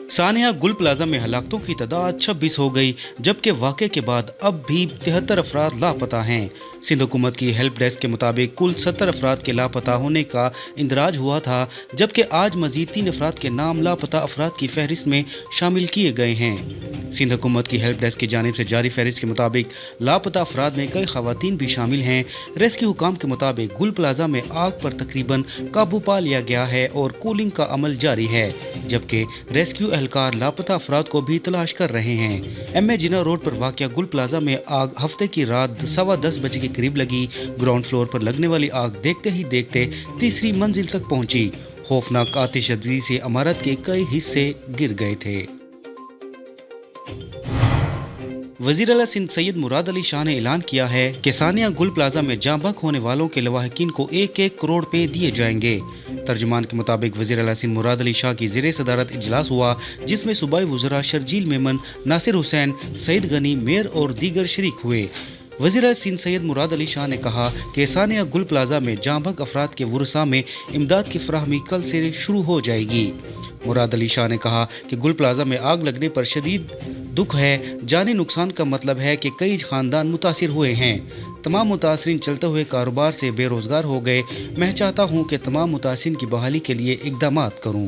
सानिया गुल प्लाजा में हलाकतों की तादाद 26 हो गई, जबकि वाक़े के बाद अब भी 73 अफराद लापता हैं। सिंध हुकूमत की हेल्प डेस्क के मुताबिक कुल 70 अफराद के लापता होने का इंदराज हुआ था, जबकि आज मजीद 3 अफराद के नाम लापता अफराद की फहरिस्त में शामिल किए गए हैं। सिंध हुकूमत की हेल्प डेस्क की जानिब से जारी फहरिस्त के मुताबिक लापता अफराद में कई खवातीन भी शामिल हैं। रेस्क्यू हुकाम के मुताबिक गुल प्लाजा में आग पर तकरीबन काबू पा लिया गया है और कूलिंग का अमल जारी है, जबकि रेस्क्यू एहलकार लापता अफराद को भी तलाश कर रहे हैं। एम.ए. जिना रोड पर वाक़या गुल प्लाजा में आग हफ्ते की रात 10:15 बजे के करीब लगी। ग्राउंड फ्लोर पर लगने वाली आग देखते ही देखते तीसरी मंजिल तक पहुंची। खौफनाक आतिशबाजी से इमारत के कई हिस्से गिर गए थे। वज़ीर आला सिंध सैयद मुराद अली शाह ने ऐलान किया है कि सानिया गुल प्लाजा में जाँ बहक होने वालों के लवाहिकीन को 1-1 करोड़ रुपए दिए जाएंगे। तर्जुमान के मुताबिक वज़ीर आला सिंध मुराद अली शाह की ज़ेरे सदारत इजलास हुआ, जिसमें सूबाई वज़रा शर्जील मेमन, नासिर हुसैन, सईद गनी, मेयर और दीगर शरीक हुए। वज़ीर आला सिंध सैयद मुराद अली शाह ने कहा कि सानिया गुल प्लाजा में जाँ बहक अफराद के वरसा में इमदाद की फराहमी कल से शुरू हो जाएगी। मुराद अली शाह ने कहा कि गुल प्लाजा में आग लगने पर शदीद दुख है। जानी नुकसान का मतलब है कि कई खानदान मुतासिर हुए हैं। तमाम मुतासरीन चलते हुए कारोबार से बेरोजगार हो गए। मैं चाहता हूं कि तमाम मुतासिरीन की बहाली के लिए इक़दामात करूं।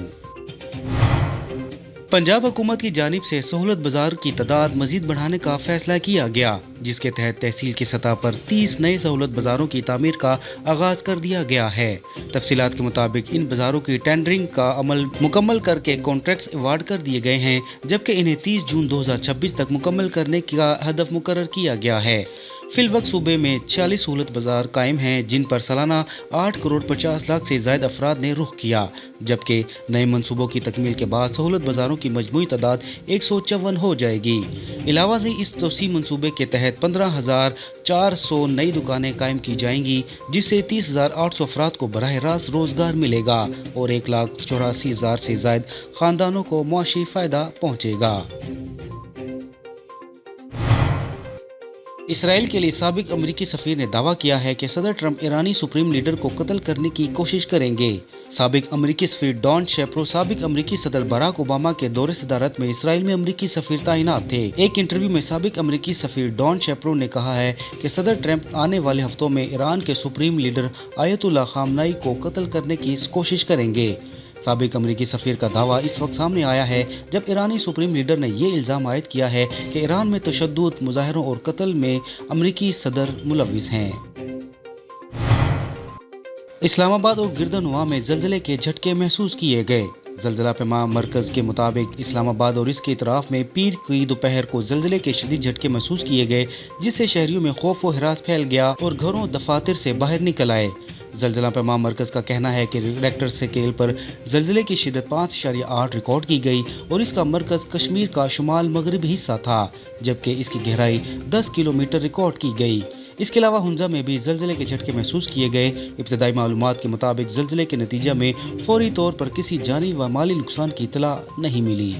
पंजाब हुकूमत की जानिब से सहूलत बाजार की तादाद मजीद बढ़ाने का फैसला किया गया, जिसके तहत तहसील की सतह पर 30 नए सहूलत बाजारों की तामीर का आगाज कर दिया गया है। तफसीलात के मुताबिक इन बाजारों की टेंडरिंग का अमल मुकम्मल करके कॉन्ट्रैक्ट्स अवार्ड कर दिए गए हैं, जबकि इन्हें 30 जून 2026 तक मुकम्मल करने का हदफ मुकर्रर किया गया है। फिलवक्त सूबे में 46 सहूलत बाजार कायम हैं, जिन पर सालाना 8 करोड़ 50 लाख से ज़ायद अफराद ने रुख किया, जबकि नए मनसूबों की तकमील के बाद सहूलत बाजारों की मजमूई तादाद 154 हो जाएगी। अलावा से इस तोसी मनसूबे के तहत 15,400 नई दुकानें कायम की जाएंगी, जिससे 30,800 अफराद को बराह रास्त रोजगार मिलेगा और 1,84,000 से ज़ायद खानदानों को मुआशी फ़ायदा पहुँचेगा। इसराइल के लिए साबिक अमरीकी सफ़ीर ने दावा किया है कि सदर ट्रंप ईरानी सुप्रीम लीडर को कत्ल करने की कोशिश करेंगे। साबिक अमरीकी सफ़ीर डॉन शेप्रो साबिक अमरीकी सदर बराक ओबामा के दौरे सदारत में इसराइल में अमरीकी सफ़ीर तैनात थे। एक इंटरव्यू में साबिक अमरीकी सफ़ीर डॉन शेप्रो ने कहा है कि सदर ट्रंप आने वाले हफ्तों में ईरान के सुप्रीम लीडर आयतुल्ला खामनाई को कत्ल करने की कोशिश करेंगे। साबिक अमरीकी सफ़ीर का दावा इस वक्त सामने आया है जब ईरानी सुप्रीम लीडर ने ये इल्ज़ाम आयद किया है कि ईरान में तशद्दुद, मुजाहरों और कत्ल में अमरीकी सदर मुलव्विस हैं। इस्लामाबाद और गिरदनवा में ज़लज़ले के झटके महसूस किए गए। ज़लज़ला पैमा मरकज़ के मुताबिक इस्लामाबाद और इसके इतराफ़ में पीर की दोपहर को ज़लज़ले के शदीद झटके महसूस किए गए, जिससे शहरियों में खौफ व हिरास फैल गया और घरों दफातर से बाहर निकल आए। ज़लज़ला पैमा मरकज़ का कहना है कि रिक्टर स्केल पर ज़लज़ले की शिद्दत 5.8 रिकॉर्ड की गई और इसका मरकज़ कश्मीर का शुमाल मगरबी हिस्सा था, जबकि इसकी गहराई 10 किलोमीटर रिकॉर्ड की गई। इसके अलावा हुंजा में भी ज़लज़ले के झटके महसूस किए गए। इब्तदाई मालूमात के मुताबिक ज़लज़ले के नतीजे में फौरी तौर पर किसी जानी व माली नुकसान की इत्तला नहीं मिली।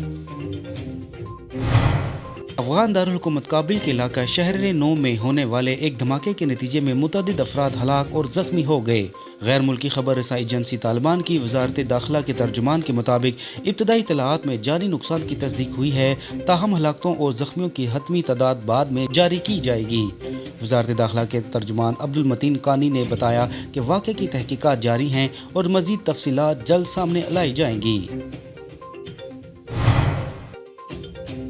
अफगान दारुल हुकूमत काबिल के इलाका शहर नौ में होने वाले एक धमाके के नतीजे में मुतअद्दिद अफराद हलाक और जख्मी हो गए। गैर मुल्की खबर रसाई एजेंसी तालिबान की वजारत दाखिला के तर्जुमान के मुताबिक इब्तदाई इत्तलाआत में जानी नुकसान की तस्दीक हुई है, ताहम हलाकतों और जख्मियों की हतमी तादाद बाद में जारी की जाएगी। वजारत दाखिला के तर्जुमान अब्दुल मतीन कानी ने बताया कि वाक़े की तहकीकात जारी हैं और मज़ीद तफसीलात जल्द सामने लाई जाएंगी।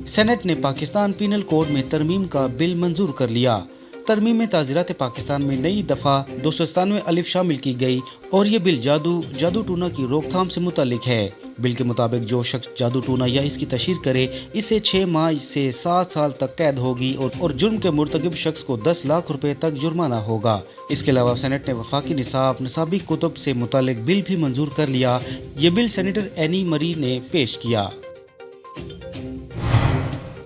सेनेट ने पाकिस्तान पीनल कोड में तरमीम का बिल मंजूर कर लिया। तरमीम में ताज़ीरात पाकिस्तान में नई दफ़ा 297 अलिफ शामिल की गई और ये बिल जादू टूना की रोकथाम से मुतालिक है। बिल के मुताबिक जो शख्स जादू टूना या इसकी तशहीर करे, इसे 6 माह से 7 साल तक कैद होगी और जुर्म के मुर्तकिब शख्स को 10 लाख रुपए तक जुर्माना होगा। इसके अलावा सेनेट ने वफाकी निसाबी कुतुब से मुतालिक बिल भी मंजूर कर लिया। ये बिल सेनेटर एनी मरी ने पेश किया।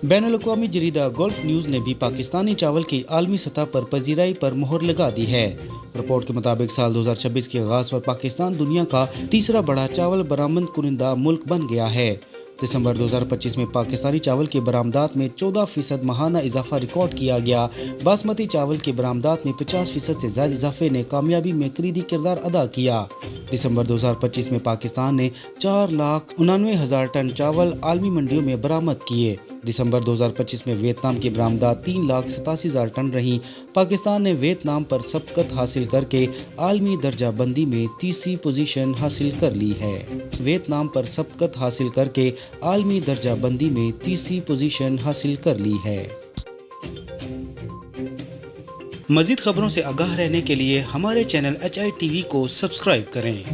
बैनुल-अक़वामी जरीदा गल्फ न्यूज़ ने भी पाकिस्तानी चावल की आलमी सतह पर पजीराई पर मोहर लगा दी है। रिपोर्ट के मुताबिक साल 2026 के आगाज़ पर पाकिस्तान दुनिया का तीसरा बड़ा चावल बरामद कुनिंदा मुल्क बन गया है। दिसंबर 2025 में पाकिस्तानी चावल की बरामदात में 14% माहाना इजाफा रिकॉर्ड किया गया। बासमती चावल की बरामदात में 50% से ज़्यादा इजाफे ने कामयाबी में कलीदी किरदार अदा किया। दिसंबर 2025 में पाकिस्तान ने 4,99,000 टन चावल आलमी मंडियों में बरामद किए। दिसंबर 2025 में वियतनाम की बरामदात 3,87,000 टन रही। पाकिस्तान ने वियतनाम पर सबकत हासिल करके आलमी दर्जा बंदी में तीसरी पोजीशन हासिल कर ली है। वियतनाम पर सबकत हासिल करके आलमी दर्जा बंदी में तीसरी पोजीशन हासिल कर ली है। मज़ीद खबरों से आगाह रहने के लिए हमारे चैनल HI TV को सब्सक्राइब करें।